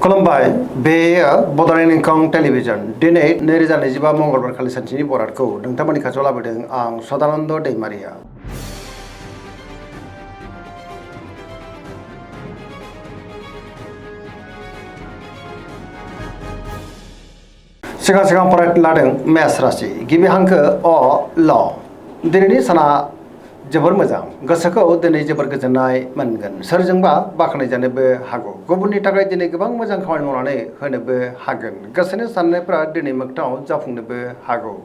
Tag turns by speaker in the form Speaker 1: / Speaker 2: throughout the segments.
Speaker 1: खुलुमबाय बेयो बड'लेण्ड इंखं टेलिभिजन दिनै 2025 मंगलबार खालि सानसेनि बरादखौ नोंथांमोननि खाथियाव लाबोदों आं सदानन्द दैमारिया। सिगां फरायनो लादों मेष राशि गिबि हांखो अ ल दिनैनि साना जोबोर मोजां गोसोखौ दिनै जोबोर गोजोननाय मोनगोन सोरजोंबा बाख्नायजानोबो हागौ गुबुननि थाखाय दिनै गोबां मोजां खामानि मावनानै होनोबो हागोन गोसोनि साननायफ्रा दिनै मोगथाङाव जाफुंनोबो हागौ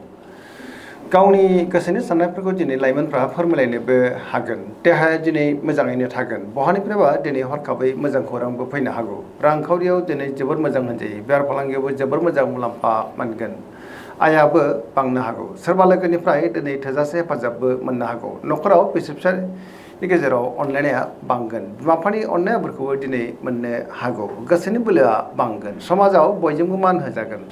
Speaker 1: गावनि गोसोनि साननायफोरखौ दिनै लाइमोनफ्रा फोरमायलायनोबो हागोन देहाया दिनै मोजाङैनो थागोन बहानिफ्रायबा दिनै हरखाबै मोजां खौरांबो फैनो हागौ रांखावरियाव दिनै जोबोर मोजां होनजायो बेफार फालांगियावबो जोबोर मोजां मुलाम्फा मोनगोन आयाबो बांनो हागौ सोरबा लोगोनिफ्राय दिनै थोजासे हेफाजाबबो मोननो हागौ न'खराव बिसि फिसायनि गेजेराव अनलायनाया बांगोन बिमा बिफानि अननायफोरखौबो दिनै मोननो हागौ गोसोनि बोलोआ बांगोन समाजाव बयजोंबो मान होजागोन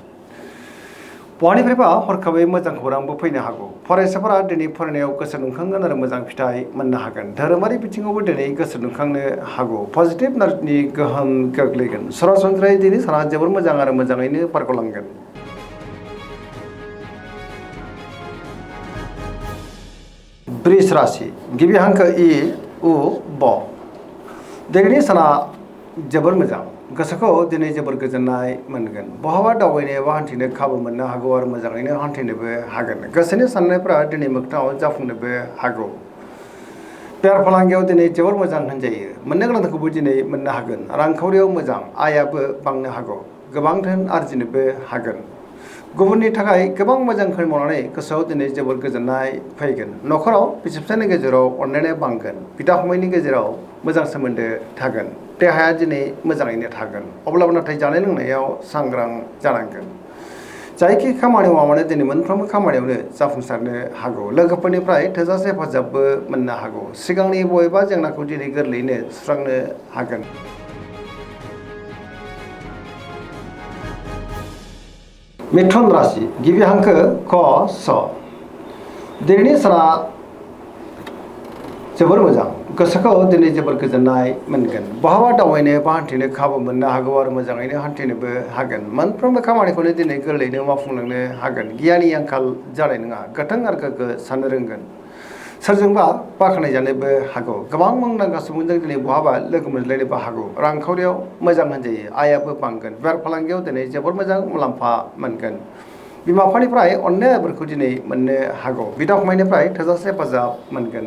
Speaker 1: बहानिफ्रायबा हरखाबै मोजां खौरांबो फैनो हागौ फरायसाफोरा दिनै फरायनायाव गोसो दुंखांगोन आरो मोजां फिथाइ मोननो हागोन धोरोमारि बिथिङावबो दिनै गोसो दुंखांनो हागौ पजिटिभ एनार्जिनि गोहोम गोग्लैगोन सरासनस्रायै दिनै साना जोबोर मोजां आरो मोजाङैनो बारग'लांगोन। वृष राशि गिबि हांखो इ उ ब दिनैनि साना जोबोर मोजां गोसोखौ दिनै जोबोर गोजोननाय मोनगोन बहाबा दावबायनो एबा हान्थिनो खाबु मोननो हागौ आरो मोजाङैनो हान्थिनोबो हागोन गोसोनि साननायफ्रा दिनै मोगथाङाव जाफुंनोबो हागौ बेफार फालांगियाव दिनै जोबोर मोजां होनजायो मोननो गोनांखौबो दिनै मोननो हागोन रांखावरियाव मोजां आयाबो बांनो हागौ गोबां धोन आरजिनोबो हागोन गुबुननि थाखाय गोबां मोजां खामानि मावनानै गोसोआव दिनै जोबोर गोजोननाय फैगोन न'खराव बिसि फिसायनि गेजेराव अनलायनाया बांगोन बिदा फंबायनि गेजेराव मोजां सोमोन्दो थागोन देहाया दिनै मोजाङैनो थागोन अब्लाबो नाथाय जानाय लोंनायाव सांग्रां जानांगोन जायखि खामानि मावा मानो दिनै मोनफ्रोमबो खामानियावनो जाफुंसारनो हागौ लोगोफोरनिफ्राय थोजासे हेफाजाबबो मोननो हागौ सिगांनि बबेबा जेंनाखौ दिनै गोरलैयैनो सुस्रांनो हागोन। मिथुन राशि गिबि हांखो क स दिनैनि साना जोबोर मोजां गोसोखौ दिनै जोबोर गोजोननाय मोनगोन बहाबा दावबायनो बा हान्थिनो खाबु मोननो हागौ आरो मोजाङैनो हान्थिनोबो हागोन मोनफ्रोमबो खामानिखौनो दिनै गोरलैयैनो मावफुंलांनो हागोन गियाननि आंखाल जानाय नङा गोथों आरो गोग्गो साननो रोंगोन सोरजोंबा बाख्नायजानोबो हागौ गोबां मुंदांखा सुबुंजों दिनै बहाबा लोगो मोनज्लायनोबो हागौ रांखावरियाव मोजां होनजायो आयाबो बांगोन बेफार फालांगियाव दिनै जोबोर मोजां मुलाम्फा मोनगोन बिमा बिफानिफ्राय अननायफोरखौ दिनै मोननो हागौ बिदा फंबायनिफ्राय थोजासे हेफाजाब मोनगोन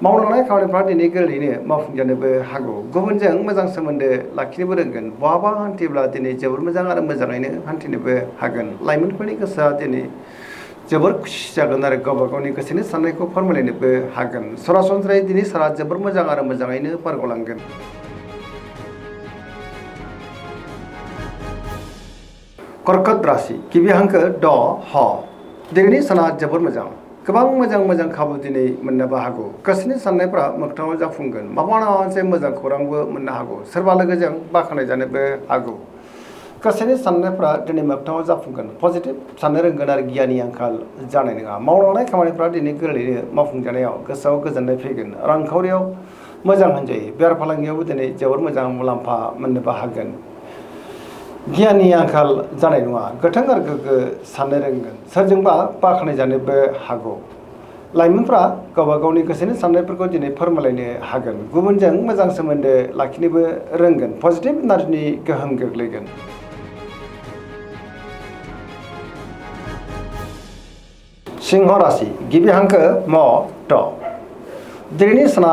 Speaker 1: मावलांनाय खामानिफ्रा दिनै गोरलैयैनो मावफुंजानोबो हागौ गुबुनजों मोजां सोमोन्दो लाखिनोबो रोंगोन बहाबा हान्थिब्ला दिनै जोबोर मोजां आरो मोजाङैनो हान्थिनोबो हागोन लाइमोनफोरनि गोसोआ दिनै जोबोर खुसि जागोन आरो गावबा गावनि गोसोनि साननायखौ फोरमायलायनोबो हागोन सरासनस्रायै दिनै साना जोबोर मोजां आरो मोजाङैनो बारग'लांगोन। कर्कट राशि गिबि हांखो ड ह दिनैनि साना जोबोर मोजां गोबां मोजां खाबु दिनै मोननोबो हागौ गोसोनि साननायफ्रा मोगथाङाव जाफुंगोन माबा मोनसे मोजां खौरांबो मोननो हागौ सोरबा लोगोजों बाख्नायजानोबो हागौ गोसोनि साननायफ्रा दिनै मोगथाङाव जाफुंगोन पजिटिभ साननो रोंगोन आरो गियाननि आंखाल जानाय नङा मावलांनाय खामानिफ्रा दिनै गोरलैयैनो मावफुंजानायाव गोसोआव गोजोननाय फैगोन रांखावरियाव मोजां होनजायो बेफार फालांगियावबो दिनै जोबोर मोजां मुलाम्फा मोननोबो हागोन गियाननि आंखाल जानाय नङा गोथों आरो गोग्गो साननो रोंगोन सोरजोंबा बाख्नायजानोबो हागौ लाइमोनफ्रा गावबा गावनि गोसोनि साननायफोरखौ दिनै फोरमायलायनो हागोन गुबुनजों मोजां सोमोन्दो लाखिनोबो रोंगोन पजिटिभ एनार्जिनि गोहोम गोग्लैगोन। सिंह राशि गिबि हांखो म ट दिनैनि साना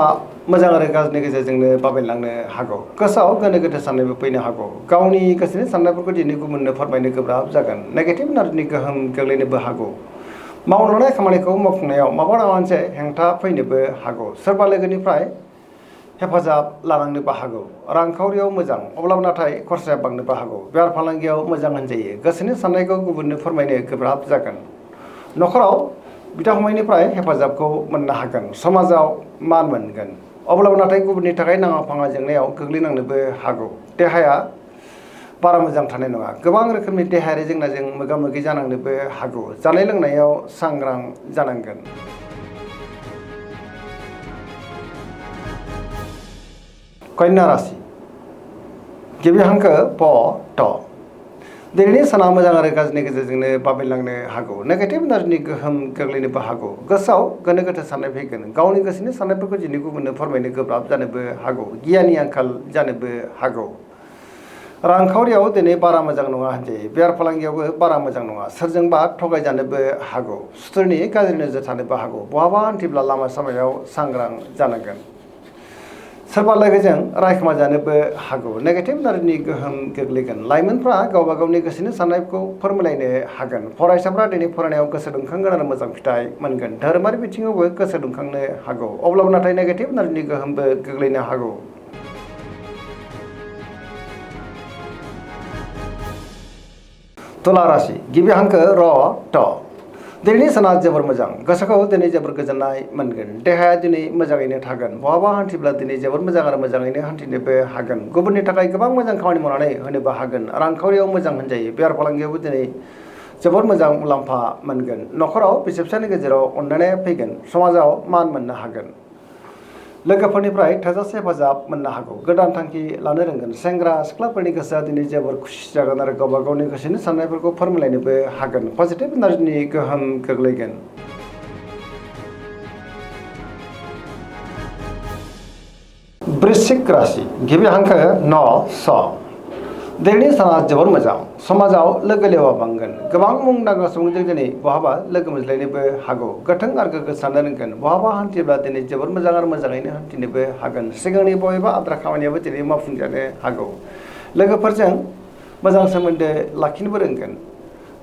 Speaker 1: मोजां आरो गाज्रिनि गेजेरजोंनो बाबेनलांनो हागौ गोसोआव गोनो गोथो साननायबो फैनो हागौ गावनि गोसोनि साननायफोरखौ दिनै गुबुननो फोरमायनो गोब्राब जागोन नेगेटिभ एनार्जिनि गोहोम गोग्लैनोबो हागौ मावलांनाय खामानिखौ मावफुंनायाव माबा मोनसे हेंथा फैनोबो हागौ सोरबा लोगोनिफ्राय हेफाजाब लानांनोबो हागौ रांखावरियाव मोजां अब्लाबो नाथाय खरसाया बांनोबो हागौ बेफार फालांगियाव मोजां होनजायो गोसोनि साननायखौ गुबुननो फोरमायनो गोब्राब जागोन न'खराव बिदा फंबायनिफ्राय हेफाजाबखौ मोननो हागोन समाजाव मान मोनगोन अब्लाबो नाथाय गुबुननि थाखाय नाङा फाङा जेंनायाव गोग्लैनांनोबो हागौ देहाया बारा मोजां थानाय नङा गोबां रोखोमनि देहायारि जेंनाजों मोगा मोगि जानांनोबो हागौ जानाय लोंनायाव सांग्रां जानांगोन। कन्या राशि गिबि हांखो प ट दिनैनि साना मोजां आरो गाज्रिनि गेजेरजोंनो बाबेनलांनो हागौ नेगेटिभ एनार्जिनि गोहोम गोग्लैनोबो हागौ गोसोआव गोनो गोथो साननाय फैगोन गावनि गोसोनि साननायफोरखौ दिनै गुबुननो फोरमायनो गोब्राब जानोबो हागौ गियाननि आंखाल जानोबो हागौ रांखावरियाव दिनै बारा मोजां नङा होनजायो बेफार फालांगियावबो बारा मोजां नङा सोरजोंबा थगायजानोबो हागौ सुथुरनि गाज्रि नोजोर थानोबो हागौ बहाबा हान्थिब्ला लामा सामायाव सांग्रां जानांगोन सोरबा लोगोजों रायखोमा जानोबो हागौ नेगेटिभ एनार्जिनि गोहोम गोग्लैगोन लाइमोनफ्रा गावबा गावनि गोसोनि साननायखौ फोरमायलायनो हागोन फरायसाफ्रा दिनै फरायनायाव गोसो दुंखांगोन आरो मोजां फिथाइ मोनगोन धोरोमारि बिथिङावबो गोसो दुंखांनो हागौ अब्लाबो नाथाय नेगेटिभ एनार्जिनि गोहोमबो गोग्लैनो हागौ तुला राशि गिबि हांखो र ट दिनैनि साना जोबोर मोजां गोसोखौ दिनै जोबोर गोजोननाय मोनगोन देहाया दिनै मोजाङैनो थागोन बहाबा हान्थिब्ला दिनै जोबोर मोजां आरो मोजाङैनो हान्थिनोबो हागोन गुबुननि थाखाय गोबां मोजां खामानि मावनानै होनोबो हागोन रांखावरियाव मोजां होनजायो बेफार फालांगियावबो दिनै जोबोर मोजां मुलाम्फा मोनगोन न'खराव बिसि फिसायनि गेजेराव अनलायनाया फैगोन समाजाव मान मोननो हागोन लोगोफोरनिफ्राय थोजासे हेफाजाब मोननो हागौ गोदान थांखि लानो रोंगोन सेंग्रा सिख्लाफोरनि गोसोआ दिनै जोबोर खुसि जागोन आरो गावबा गावनि गोसोनि साननायफोरखौ फोरमायलायनोबो हागोन पजिटिभ एनार्जिनि गोहोम गोग्लैगोन वृश्चिक राशि गिबि हांखो न स दिनैनि साना जोबोर मोजां समाजाव लोगो लेवा बांगोन गोबां मुंदांखा सुबुंजों दिनै बहाबा लोगो मोनज्लायनोबो हागौ गोथों आरो गोग्गो साननो रोंगोन बहाबा हान्थिब्ला दिनै जोबोर मोजां आरो मोजाङैनो हान्थिनोबो हागोन सिगांनि बबेबा आद्रा खामानियाबो दिनै मावफुंजानो हागौ लोगोफोरजों मोजां सोमोन्दो लाखिनोबो रोंगोन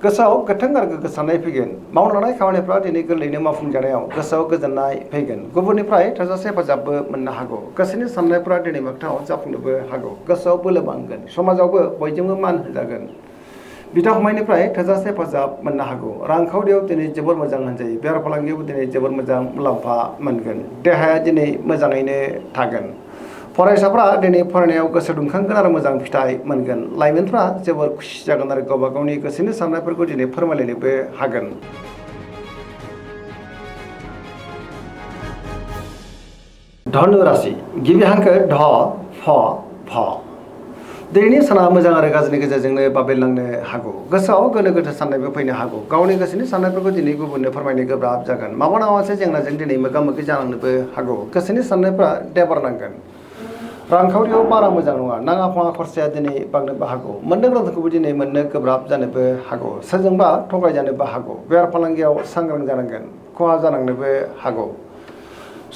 Speaker 1: गोसोआव गोथों आरो गोग्गो साननाय फैगोन मावनो लानाय खामानिफ्रा दिनै गोरलैयैनो मावफुंजानायाव गोसोआव गोजोननाय फैगोन गुबुननिफ्राय थोजासे हेफाजाबबो मोननो हागौ गोसोनि साननायफ्रा दिनै मोगथाङाव जाफुंनोबो हागौ गोसोआव बोलो बांगोन समाजावबो बयजोंबो मान होजागोन बिदा फंबायनिफ्राय थोजासे हेफाजाब मोननो हागौ रांखावरियाव दिनै जोबोर मोजां होनजायो बेफार फालांगियावबो दिनै जोबोर मोजां मुलाम्फा मोनगोन देहाया दिनै मोजाङैनो थागोन फरायसाफ्रा दिनै फरायनायाव गोसो दुंखांगोन आरो मोजां फिथाइ मोनगोन लाइमोनफ्रा जोबोर खुसि जागोन आरो गावबा गावनि गोसोनि साननायफोरखौ दिनै फोरमायलायनोबो हागोन धनु राशि गिबि हांखो ध फ भ दिनैनि साना मोजां आरो गाज्रिनि गेजेरजोंनो बाबेनलांनो हागौ गोसोआव गोनो गोथो साननायबो फैनो हागौ गावनि गोसोनि साननायफोरखौ दिनै गुबुननो फोरमायनो गोब्राब जागोन माबा मोनसे जेंनाजों दिनै मोगा मोगि जानांनोबो हागौ गोसोनि साननायफ्रा देबारनांगोन रांखावरियाव बारा मोजां नङा नाङा फाङा खरसाया दिनै बांनोबो हागौ मोननो गोनांखौबो दिनै मोननो गोब्राब जानोबो हागौ सोरजोंबा थगायजानोबो हागौ बेफार फालांगियाव सांग्रां जानांगोन खहा जानांनोबो हागौ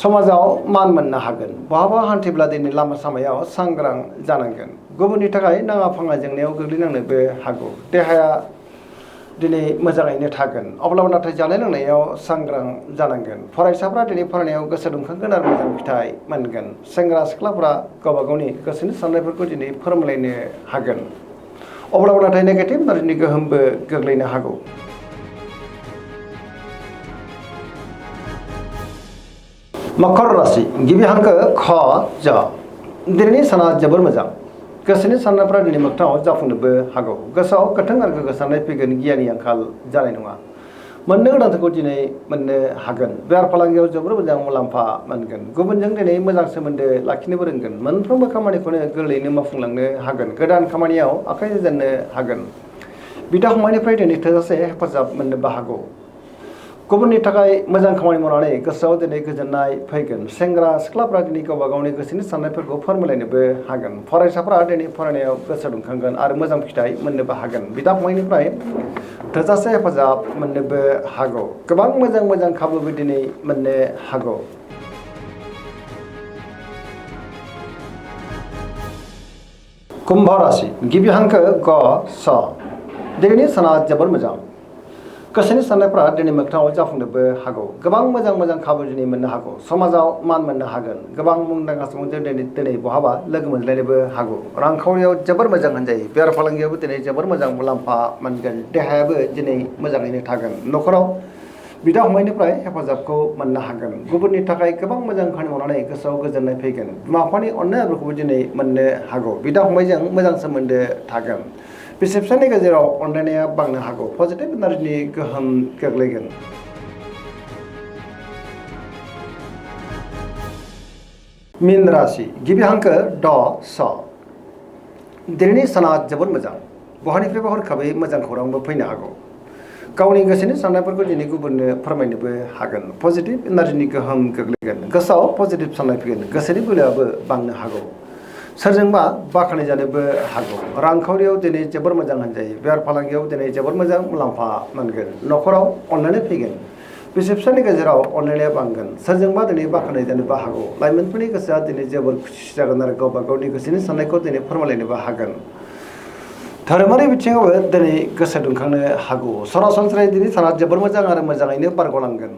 Speaker 1: समाजाव मान मोननो हागोन बहाबा हान्थिब्ला दिनै लामा सामायाव सांग्रां जानांगोन गुबुननि थाखाय नाङा फाङा जेंनायाव गोग्लैनांनोबो हागौ देहाया दिनै मोजाङैनो थागोन अब्लाबो नाथाय जानाय लोंनायाव सांग्रां जानांगोन फरायसाफ्रा दिनै फरायनायाव गोसो दुंखांगोन आरो मोजां फिथाइ मोनगोन सेंग्रा सिख्लाफ्रा गावबा गावनि गोसोनि साननायफोरखौ दिनै फोरमायलायनो हागोन अब्लाबो नाथाय नेगेटिभ एनार्जिनि गोहोमबो गोग्लैनो हागौ मकर राशि गिबि हांखो ख ज दिनैनि साना जोबोर मोजां गोसोनि साननायफ्रा दिनै मोगथाङाव जाफुंनोबो हागौ गोसोआव गोथों आरो गोग्गो साननाय फैगोन गियाननि आंखाल जानाय नङा मोननो गोनांखौ दिनै मोननो हागोन बेफार फालांगियाव जोबोर मोजां मुलाम्फा मोनगोन गुबुनजों दिनै मोजां सोमोन्दो लाखिनोबो रोंगोन मोनफ्रोमबो खामानिखौनो गोरलैयैनो मावफुंलांनो हागोन गोदान खामानियाव आखाइ होजेननो हागोन बिदा फंबायनिफ्राय दिनै थोजासे हेफाजाब मोननोबो हागौ गुबुननि थाखाय मोजां खामानि मावनानै गोसोआव दिनै गोजोननाय फैगोन सेंग्रा सिख्लाफ्रा दिनै गावबा गावनि गोसोनि साननायफोरखौ फोरमायलायनोबो हागोन फरायसाफ्रा दिनै फरायनायाव गोसो दुंखांगोन आरो मोजां फिथाइ मोननोबो हागोन बिदा फंबायनिफ्राय थोजासे हेफाजाब मोननोबो हागौ गोबां मोजां मोजां खाबुबो दिनै मोननो हागौ कुम्भ राशि गिबि हांखो ग स दिनैनि साना जोबोर मोजां गोसोनि साननायफ्रा दिनै मोगथाङाव जाफुंनोबो हागौ गोबां मोजां मोजां खाबु दिनै मोननो हागौ समाजाव मान मोननो हागोन गोबां मुंदांखा सुबुंजों दिनै बहाबा लोगो मोनज्लायनोबो हागौ रांखावरियाव जोबोर मोजां होनजायो बेफार फालांगियावबो दिनै जोबोर मोजां मुलाम्फा मोनगोन देहायाबो दिनै मोजाङैनो थागोन न'खराव बिदा फंबायनिफ्राय हेफाजाबखौ मोननो हागोन गुबुननि थाखाय गोबां मोजां खामानि मावनानै गोसोआव गोजोननाय फैगोन बिमा बिफानि अननाय आबोरखौबो दिनै मोननो हागौ बिदा फंबायजों मोजां सोमोन्दो थागोन बिसि फिसायनि गेजेराव अनलायनाया बांनो हागौ पजिटिभ एनार्जिनि गोहोम गोग्लैगोन मीन राशि गिबि हांखो ड स दिनैनि साना जोबोद मोजां बहानिफ्रायबा हरखाबै मोजां खौरांबो फैनो हागौ गावनि गोसोनि साननायफोरखौ दिनै गुबुननो फोरमायनोबो हागोन पजिटिभ एनार्जिनि गोहोम गोग्लैगोन गोसोआव पजिटिभ साननाय फैगोन गोसोनि बोलोआबो बांनो हागौ सोरजोंबा बाख्नाय जानोबो हागौ रांखावरियाव दिनै जोबोर मोजां होनजायो बेफार फालांगियाव दिनै जोबोर मोजां मुलाम्फा मोनगोन न'खराव अनलायनाय फैगोन बिसि फिसानि गेजेराव अनलायनाया बांगोन सोरजोंबा दिनै बाख्नाय जानोबो हागौ लाइमोनफोरनि गोसोआ दिनै जोबोर खुसि जागोन आरो गावबा गावनि गोसोनि साननायखौ दिनै फोरमायलायनोबो हागोन धोरोमारि बिथिङावबो दिनै गोसो दुंखांनो हागौ सरासनस्रायै दिनै साना जोबोर मोजां आरो मोजाङैनो बारग'लांगोन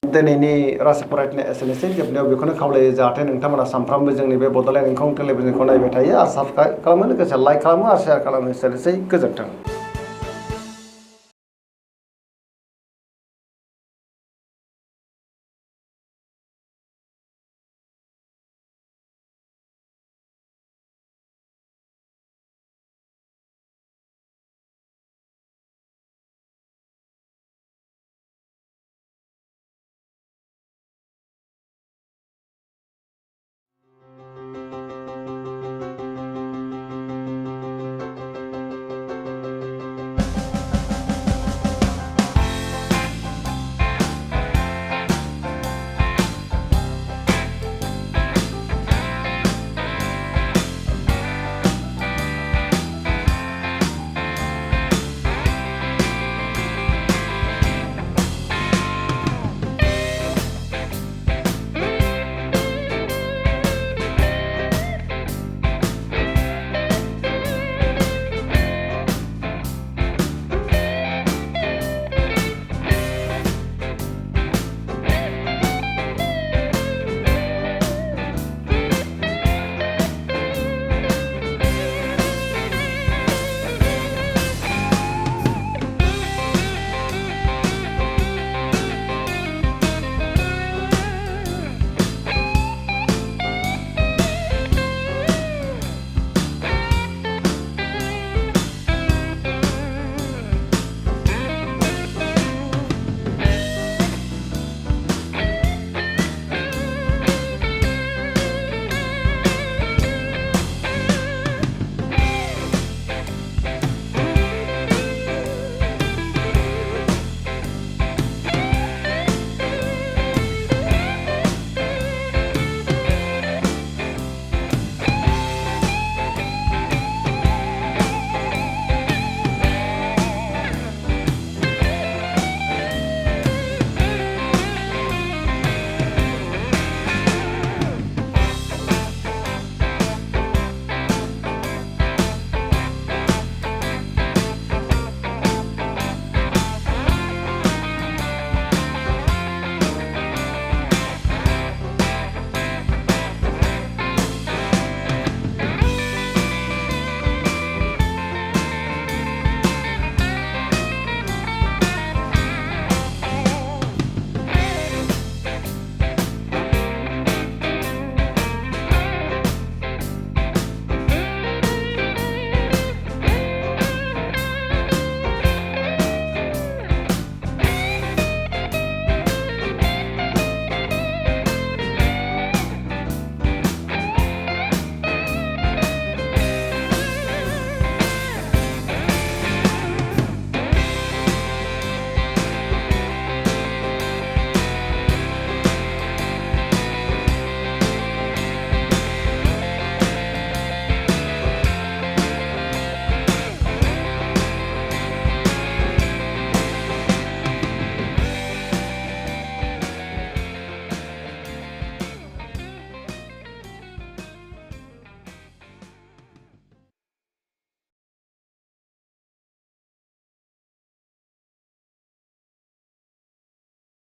Speaker 1: दिनैनि राशि फरायनाय एसेनोसै जोबनायाव बेखौनो खावलायो जाहाथे नोंथांमोना सानफ्रामबो जोंनि बे बड'लेण्ड इंखं टेलिभिजनखौ नायबाय थायो आरो साबस्क्राइब खालामो लोगोसे लाइक खालामो आरो शेयार खालामो एसेनोसै गोजोन्थों।